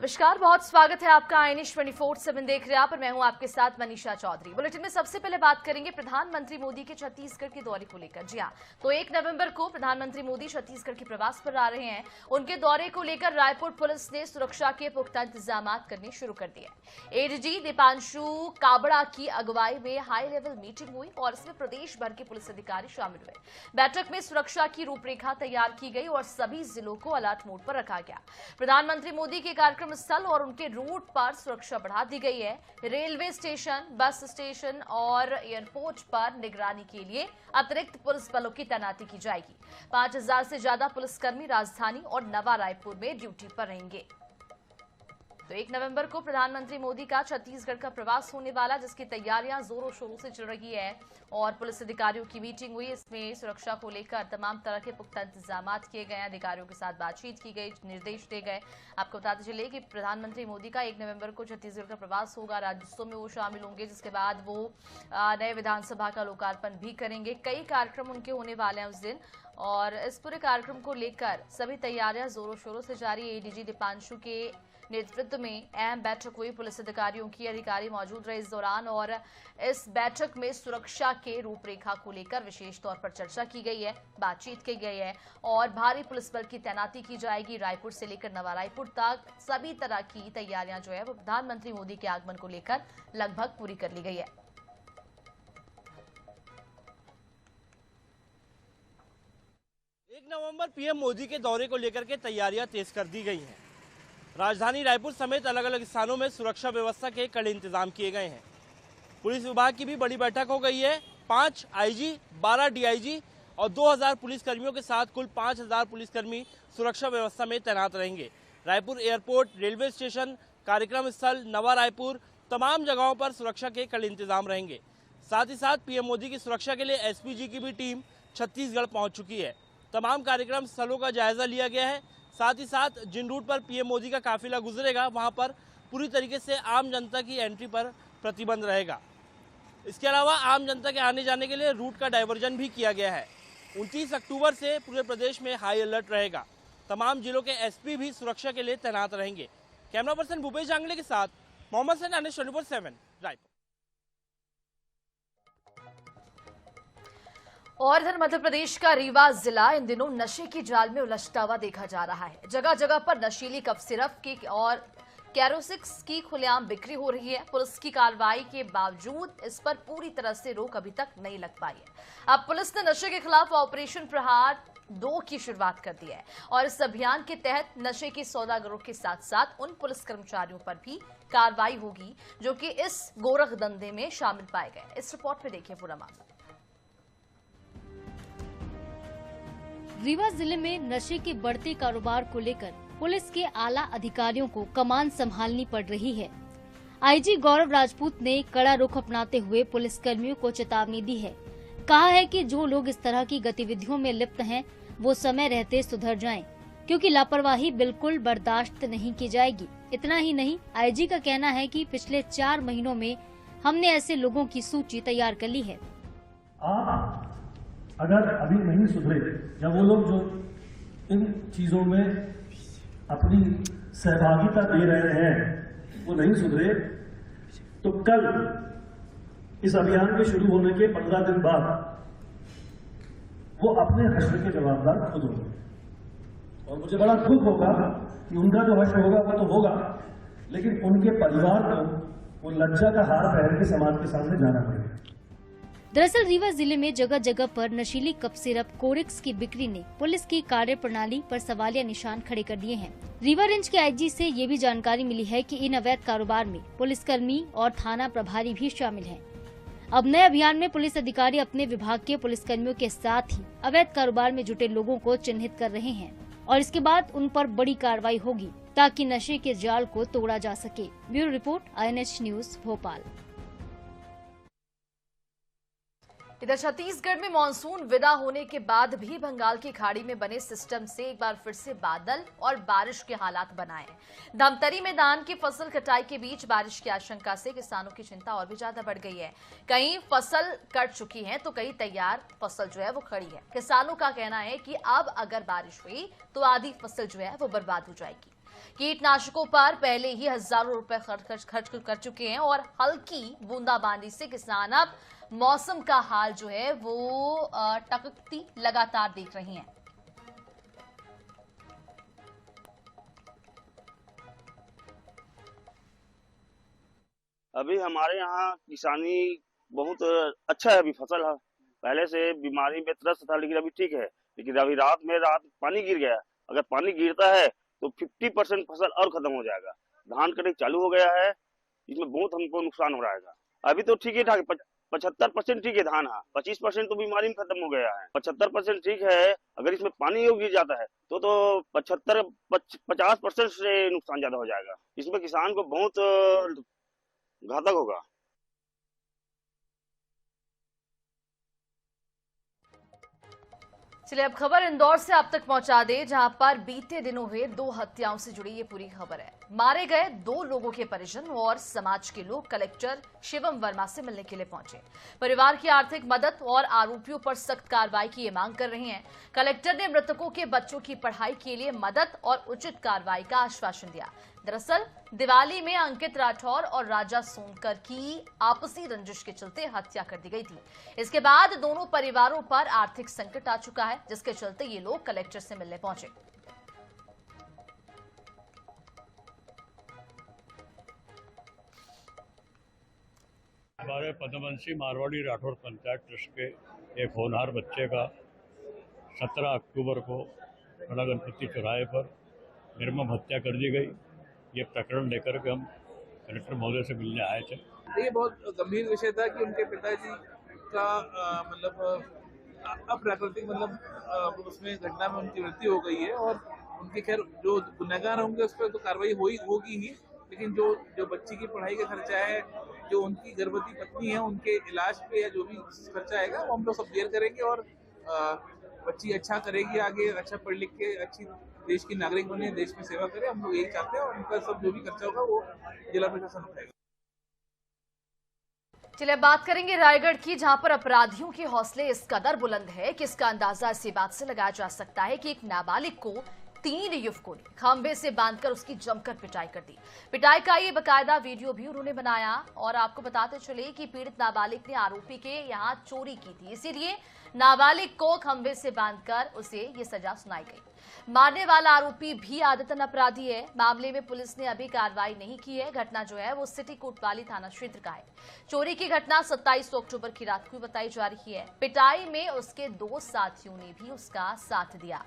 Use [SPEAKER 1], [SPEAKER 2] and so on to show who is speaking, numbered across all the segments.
[SPEAKER 1] नमस्कार, बहुत स्वागत है आपका आईएनएच 24/7 देख रहे हैं आप और मैं हूं आपके साथ मनीषा चौधरी। बुलेटिन में सबसे पहले बात करेंगे प्रधानमंत्री मोदी के छत्तीसगढ़ के दौरे को लेकर। जी हां, तो 1 नवंबर को प्रधानमंत्री मोदी छत्तीसगढ़ के प्रवास पर आ रहे हैं। उनके दौरे को लेकर रायपुर पुलिस ने सुरक्षा के पुख्ता इंतजाम करने शुरू कर दिए। एडीजी दीपांशु काबड़ा की अगुवाई में हाई लेवल मीटिंग हुई और इसमें प्रदेश भर के पुलिस अधिकारी शामिल हुए। बैठक में सुरक्षा की रूपरेखा तैयार की गई और सभी जिलों को अलर्ट मोड पर रखा गया। प्रधानमंत्री मोदी के कार्यक्रम स्थल और उनके रूट पर सुरक्षा बढ़ा दी गई है। रेलवे स्टेशन, बस स्टेशन और एयरपोर्ट पर निगरानी के लिए अतिरिक्त पुलिस बलों की तैनाती की जाएगी। 5000 से ज्यादा पुलिसकर्मी राजधानी और नवा रायपुर में ड्यूटी पर रहेंगे। तो 1 नवंबर को प्रधानमंत्री मोदी का छत्तीसगढ़ का प्रवास होने वाला, जिसकी तैयारियां जोरों शोरों से चल रही है और पुलिस अधिकारियों की मीटिंग हुई। इसमें सुरक्षा को लेकर तमाम तरह के पुख्ता इंतजाम किए गए। अधिकारियों के साथ बातचीत की गई, निर्देश दिए गए। आपको बताते चले कि प्रधानमंत्री मोदी का 1 नवंबर को छत्तीसगढ़ का प्रवास होगा। राज्योत्सव में वो शामिल होंगे, जिसके बाद वो नए विधानसभा का लोकार्पण भी करेंगे। कई कार्यक्रम उनके होने वाले हैं उस दिन और इस पूरे कार्यक्रम को लेकर सभी तैयारियां जोरों शोरों से जारी है। एडीजी दीपांशु के नेतृत्व में अहम बैठक हुई। पुलिस अधिकारियों की अधिकारी मौजूद रहे इस दौरान और इस बैठक में सुरक्षा के रूपरेखा को लेकर विशेष तौर पर चर्चा की गई है, बातचीत की गई है और भारी पुलिस बल की तैनाती की जाएगी। रायपुर से लेकर नवा रायपुर तक सभी तरह की तैयारियां जो है वो प्रधानमंत्री मोदी के आगमन को लेकर लगभग पूरी कर ली गई है।
[SPEAKER 2] नवंबर पीएम मोदी के दौरे को लेकर के तैयारियां तेज कर दी गई हैं। राजधानी रायपुर समेत अलग अलग स्थानों में सुरक्षा व्यवस्था के कड़े इंतजाम किए गए हैं। पुलिस विभाग की भी बड़ी बैठक हो गई है। 5 आईजी, 12 डीआईजी और 2000 पुलिसकर्मियों के साथ कुल 5000 पुलिसकर्मी सुरक्षा व्यवस्था में तैनात रहेंगे। रायपुर एयरपोर्ट, रेलवे स्टेशन, कार्यक्रम स्थल, नवा रायपुर, तमाम जगहों पर सुरक्षा के कड़े इंतजाम रहेंगे। साथ ही साथ पीएम मोदी की सुरक्षा के लिए एसपीजी की भी टीम छत्तीसगढ़ पहुंच चुकी है। तमाम कार्यक्रम स्थलों का जायजा लिया गया है। साथ ही साथ जिन रूट पर पीएम मोदी का काफिला गुजरेगा वहां पर पूरी तरीके से आम जनता की एंट्री पर प्रतिबंध रहेगा। इसके अलावा आम जनता के आने जाने के लिए रूट का डायवर्जन भी किया गया है। 29 अक्टूबर से पूरे प्रदेश में हाई अलर्ट रहेगा। तमाम जिलों के एसपी भी सुरक्षा के लिए तैनात रहेंगे। कैमरा पर्सन भूपेश जांगले के साथ मोहम्मद सैन, आईएनएच 24/7 रायपुर।
[SPEAKER 1] और इधर मध्य प्रदेश का रीवा जिला इन दिनों नशे की जाल में उलझता हुआ देखा जा रहा है। जगह जगह पर नशीली कफ सिरप की और कैरोसिक्स की खुलेआम बिक्री हो रही है। पुलिस की कार्रवाई के बावजूद इस पर पूरी तरह से रोक अभी तक नहीं लग पाई है। अब पुलिस ने नशे के खिलाफ ऑपरेशन प्रहार 2 की शुरुआत कर दी है और इस अभियान के तहत नशे के सौदागरों के साथ साथ उन पुलिस कर्मचारियों पर भी कार्रवाई होगी जो कि इस गोरख धंधे में शामिल पाए गए। इस रिपोर्ट में देखिए पूरा मामला।
[SPEAKER 3] रीवा जिले में नशे के बढ़ते कारोबार को लेकर पुलिस के आला अधिकारियों को कमान संभालनी पड़ रही है। आईजी गौरव राजपूत ने कड़ा रुख अपनाते हुए पुलिसकर्मियों को चेतावनी दी है। कहा है कि जो लोग इस तरह की गतिविधियों में लिप्त हैं, वो समय रहते सुधर जाएं, क्योंकि लापरवाही बिल्कुल बर्दाश्त नहीं की जाएगी। इतना ही नहीं, आईजी का कहना है कि पिछले 4 महीनों में हमने ऐसे लोगों की सूची तैयार कर ली है।
[SPEAKER 4] अगर अभी नहीं सुधरे या वो लोग जो इन चीजों में अपनी सहभागिता दे रहे हैं वो नहीं सुधरे, तो कल इस अभियान के शुरू होने के 15 दिन बाद वो अपने हश्र के जवाबदार खुद होंगे। और मुझे बड़ा दुख होगा कि उनका जो हश्र होगा वो तो होगा, लेकिन उनके परिवार को वो लज्जा का हार पहन के समाज के सामने जाना पड़ेगा।
[SPEAKER 3] दरअसल रीवा जिले में जगह जगह पर नशीली कफ सिरप कोरेक्स की बिक्री ने पुलिस की कार्यप्रणाली पर सवालिया निशान खड़े कर दिए हैं। रीवा रेंज के आईजी से ये भी जानकारी मिली है कि इन अवैध कारोबार में पुलिसकर्मी और थाना प्रभारी भी शामिल हैं। अब नए अभियान में पुलिस अधिकारी अपने विभाग के पुलिसकर्मियों के साथ ही अवैध कारोबार में जुटे लोगों को चिन्हित कर रहे हैं और इसके बाद उन पर बड़ी कार्रवाई होगी ताकि नशे के जाल को तोड़ा जा सके। Bureau report, INH news, Bhopal.
[SPEAKER 1] इधर छत्तीसगढ़ में मानसून विदा होने के बाद भी बंगाल की खाड़ी में बने सिस्टम से एक बार फिर से बादल और बारिश के हालात बनाए। धमतरी में धान की फसल कटाई के बीच बारिश की आशंका से किसानों की चिंता और भी ज्यादा बढ़ गई है। कहीं फसल कट चुकी है तो कहीं तैयार फसल जो है वो खड़ी है। किसानों का कहना है कि अब अगर बारिश हुई तो आधी फसल जो है वो बर्बाद हो जाएगी। कीटनाशकों पर पहले ही हजारों रुपए खर्च कर चुके हैं और हल्की बूंदाबांदी से किसान अब मौसम का हाल जो है वो टकटकी लगातार देख रहे हैं।
[SPEAKER 5] अभी हमारे यहाँ किसानी बहुत अच्छा है। अभी फसल है, पहले से बीमारी में त्रस्त था, लेकिन अभी ठीक है। लेकिन अभी रात पानी गिर गया। अगर पानी गिरता है तो 50% फसल और खत्म हो जाएगा। धान कटनी चालू हो गया है, इसमें बहुत हमको नुकसान हो रहा है। अभी तो ठीक ही ठाक 75% ठीक है धान। हाँ, 25% तो बीमारी में खत्म हो गया है। 75% ठीक है। अगर इसमें पानी गिर जाता है तो 50% से नुकसान ज्यादा हो जाएगा। इसमें किसान को बहुत घातक होगा।
[SPEAKER 1] चलिए अब खबर इंदौर से आप तक पहुंचा दे, जहां पर बीते दिनों हुए 2 हत्याओं से जुड़ी ये पूरी खबर है। मारे गए 2 लोगों के परिजन और समाज के लोग कलेक्टर शिवम वर्मा से मिलने के लिए पहुंचे। परिवार की आर्थिक मदद और आरोपियों पर सख्त कार्रवाई की ये मांग कर रहे हैं। कलेक्टर ने मृतकों के बच्चों की पढ़ाई के लिए मदद और उचित कार्रवाई का आश्वासन दिया। दरअसल दिवाली में अंकित राठौर और राजा सोनकर की आपसी रंजिश के चलते हत्या कर दी गई थी। इसके बाद दोनों परिवारों पर आर्थिक संकट आ चुका है, जिसके चलते ये लोग कलेक्टर से मिलने पहुंचे।
[SPEAKER 6] हमारे पद्मवंशी मारवाड़ी राठौर पंचायत ट्रस्ट के एक होनहार बच्चे का 17 अक्टूबर को बड़ा गणपति चौराहे पर निर्मम हत्या कर दी गई। ये प्रकरण लेकर के हम कलेक्टर महोदय से मिलने आए थे।
[SPEAKER 7] ये बहुत गंभीर विषय था कि उनके पिताजी का अप्राकृतिक उसमें घटना में उनकी मृत्यु हो गई है और उनके खैर जो गुनहगार होंगे उस पर तो कार्रवाई होगी ही, लेकिन जो बच्ची की पढ़ाई का खर्चा है, जो उनकी गर्भवती पत्नी है, उनके इलाज पे या जो भी खर्चा आएगा वो हम लोग सब बेयर करेंगे और बच्ची अच्छा करेगी, आगे अच्छा पढ़ लिख के अच्छी देश की नागरिक बने, देश में सेवा करे। हम लोग यही चाहते हैं और उनका सब जो भी खर्चा होगा वो जिला प्रशासन उठाएगा।
[SPEAKER 1] चलिए बात करेंगे रायगढ़ की, जहां पर अपराधियों के हौसले इस कदर बुलंद है कि इसका अंदाजा इसी बात से लगाया जा सकता है कि एक नाबालिग को 3 युवकों ने खंभे से बांधकर उसकी जमकर पिटाई कर दी। पिटाई का ये बकायदा वीडियो भी उन्होंने बनाया और आपको बताते चले कि पीड़ित नाबालिग ने आरोपी के यहां चोरी की थी, इसीलिए नाबालिग को खंभे से बांधकर उसे ये सजा सुनाई गई। मारने वाला आरोपी भी आदतन अपराधी है। मामले में पुलिस ने अभी कार्रवाई नहीं की है। घटना जो है वो सिटी कोतवाली थाना क्षेत्र का है। चोरी की घटना 27 अक्टूबर की रात को बताई जा रही है। पिटाई में उसके 2 साथियों ने भी उसका साथ दिया।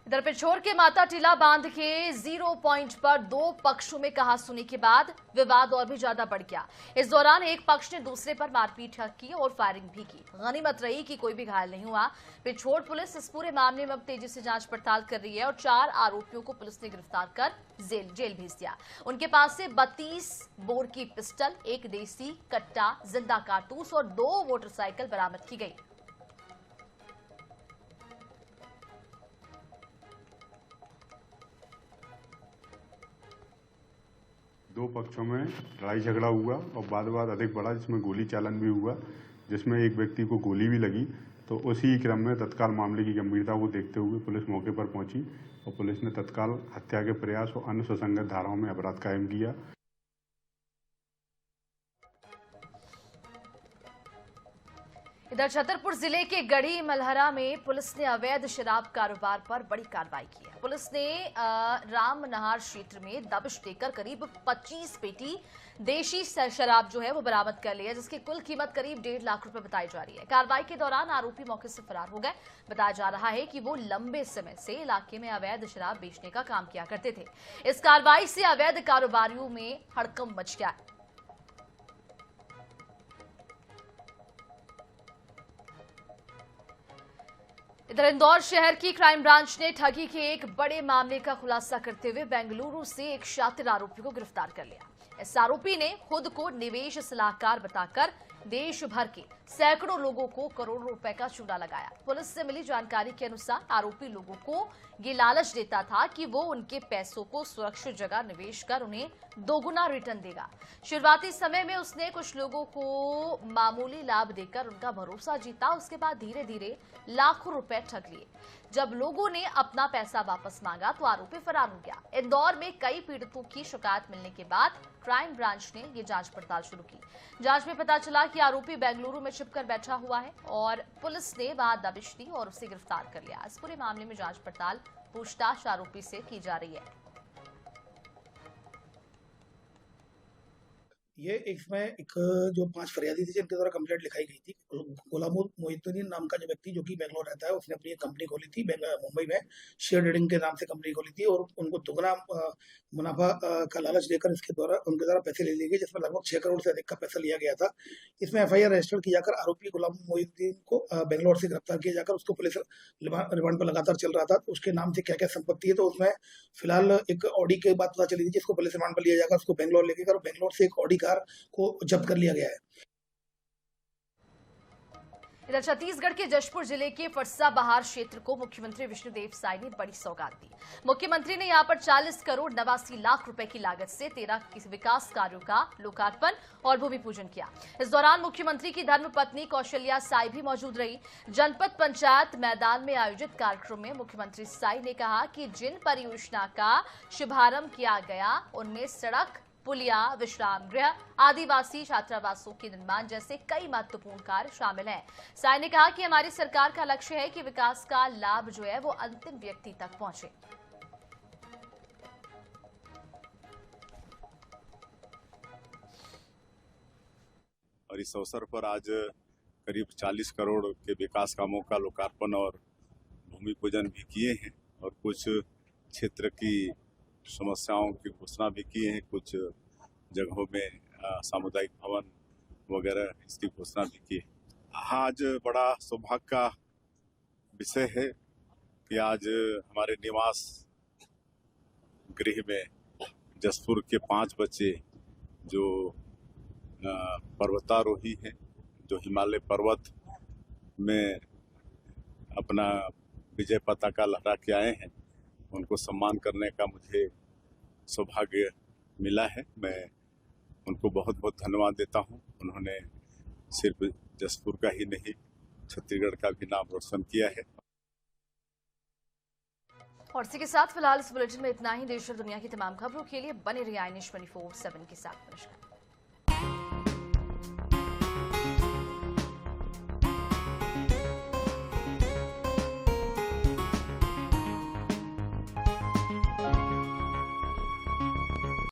[SPEAKER 1] इधर पिछोर के माता टीला बांध के 0 पॉइंट पर 2 पक्षों में कहासुनी के बाद विवाद और भी ज्यादा बढ़ गया। इस दौरान एक पक्ष ने दूसरे पर मारपीट की और फायरिंग भी की। गनीमत रही कि कोई भी घायल नहीं हुआ। पिछोर पुलिस इस पूरे मामले में अब तेजी से जांच पड़ताल कर रही है और 4 आरोपियों को पुलिस ने गिरफ्तार कर जेल भेज दिया। उनके पास से 32 बोर की पिस्टल, 1 देसी कट्टा, जिंदा कारतूस और 2 मोटरसाइकिल बरामद की गई।
[SPEAKER 8] दो पक्षों में लड़ाई झगड़ा हुआ और बाद अधिक बढ़ा, जिसमें गोली चालन भी हुआ, जिसमें एक व्यक्ति को गोली भी लगी। तो उसी क्रम में तत्काल मामले की गंभीरता को देखते हुए पुलिस मौके पर पहुंची और पुलिस ने तत्काल हत्या के प्रयास और अन्य सुसंगत धाराओं में अपराध कायम किया।
[SPEAKER 1] इधर छतरपुर जिले के गढ़ी मलहरा में पुलिस ने अवैध शराब कारोबार पर बड़ी कार्रवाई की है। पुलिस ने रामनहार क्षेत्र में दबिश देकर करीब 25 पेटी देशी शराब जो है वो बरामद कर लिया, जिसकी कुल कीमत करीब 1.5 लाख रुपए बताई जा रही है। कार्रवाई के दौरान आरोपी मौके से फरार हो गए। बताया जा रहा है कि वो लंबे समय से इलाके में अवैध शराब बेचने का काम किया करते थे। इस कार्रवाई से अवैध कारोबारियों में हड़कंप मच गया। इधर इंदौर शहर की क्राइम ब्रांच ने ठगी के एक बड़े मामले का खुलासा करते हुए बेंगलुरु से एक शातिर आरोपी को गिरफ्तार कर लिया। इस आरोपी ने खुद को निवेश सलाहकार बताकर देश भर के सैकड़ों लोगों को करोड़ों रुपए का चूना लगाया। पुलिस से मिली जानकारी के अनुसार आरोपी लोगों को ये लालच देता था कि वो उनके पैसों को सुरक्षित जगह निवेश कर उन्हें दोगुना रिटर्न देगा। शुरुआती समय में उसने कुछ लोगों को मामूली लाभ देकर उनका भरोसा जीता। उसके बाद धीरे धीरे लाखों रुपए ठग लिए। जब लोगों ने अपना पैसा वापस मांगा तो आरोपी फरार हो गया। इंदौर में कई पीड़ितों की शिकायत मिलने के बाद क्राइम ब्रांच ने ये जांच पड़ताल शुरू की। जांच में पता चला कि आरोपी बेंगलुरु में छिपकर बैठा हुआ है और पुलिस ने वहां दबिश दी और उसे गिरफ्तार कर लिया। इस पूरे मामले में जांच पड़ताल पूछताछ आरोपी से की जा रही है।
[SPEAKER 9] ये इसमें एक जो 5 फरियादी थे जिनके द्वारा कंप्लेंट लिखाई गई थी। गुलाम मोहिउद्दीन नाम का जो व्यक्ति जो कि बेंगलोर रहता है, उसने अपनी एक कंपनी खोली थी मुंबई में, शेयर ट्रेडिंग के नाम से कंपनी खोली थी और उनको दुगना मुनाफा का लालच देकर उनके द्वारा पैसे ले लिए गए, जिसमें लगभग 6 करोड़ से अधिक का पैसा लिया गया था। इसमें FIR रजिस्टर की जाकर आरोपी गुलाम मोहिउद्दीन को बेंगलोर से गिरफ्तार किया जाकर उसको पुलिस रिमांड पर लगातार चल रहा था। उसके नाम से क्या क्या संपत्ति है, तो उसमें फिलहाल एक ऑडी की बात पता चली थी जिसको पुलिस रिमांड पर लिया जाकर उसको बेंगलोर लेके गए और बेंगलोर से एक ऑडी कार को जब्त कर लिया गया है।
[SPEAKER 1] इधर छत्तीसगढ़ के जशपुर जिले के फरसा बहार क्षेत्र को मुख्यमंत्री विष्णुदेव साय ने बड़ी सौगात दी। मुख्यमंत्री ने यहां पर 40 करोड़ 89 लाख रुपए की लागत से 13 विकास कार्यों का लोकार्पण और भूमि पूजन किया। इस दौरान मुख्यमंत्री की धर्मपत्नी कौशल्या साय भी मौजूद रही। जनपद पंचायत मैदान में आयोजित कार्यक्रम में मुख्यमंत्री साय ने कहा कि जिन परियोजना का शुभारंभ किया गया उनमें सड़क, पुलिया, विश्राम गृह, आदिवासी छात्रावासों के निर्माण जैसे कई महत्वपूर्ण कार्य शामिल हैं। साय ने कहा कि हमारी सरकार का लक्ष्य है कि विकास का लाभ जो है वो अंतिम व्यक्ति तक पहुंचे।
[SPEAKER 10] और इस अवसर पर आज करीब 40 करोड़ के विकास कामों का लोकार्पण और भूमि पूजन भी किए हैं और कुछ क्षेत्र की समस्याओं की घोषणा भी किए हैं। कुछ जगहों में सामुदायिक भवन वगैरह इसकी घोषणा भी की है। आज बड़ा सौभाग्य का विषय है कि आज हमारे निवास गृह में जसपुर के 5 बच्चे जो पर्वतारोही हैं, जो हिमालय पर्वत में अपना विजय पताका लहरा के आए हैं, उनको सम्मान करने का मुझे सौभाग्य मिला है। मैं उनको बहुत बहुत धन्यवाद देता हूं। उन्होंने सिर्फ जसपुर का ही नहीं छत्तीसगढ़ का भी नाम रोशन किया है।
[SPEAKER 1] और इसी के साथ फिलहाल इस बुलेटिन में इतना ही। देश और दुनिया की तमाम खबरों के लिए बने रहिए INH 24/7 के साथ। नमस्कार।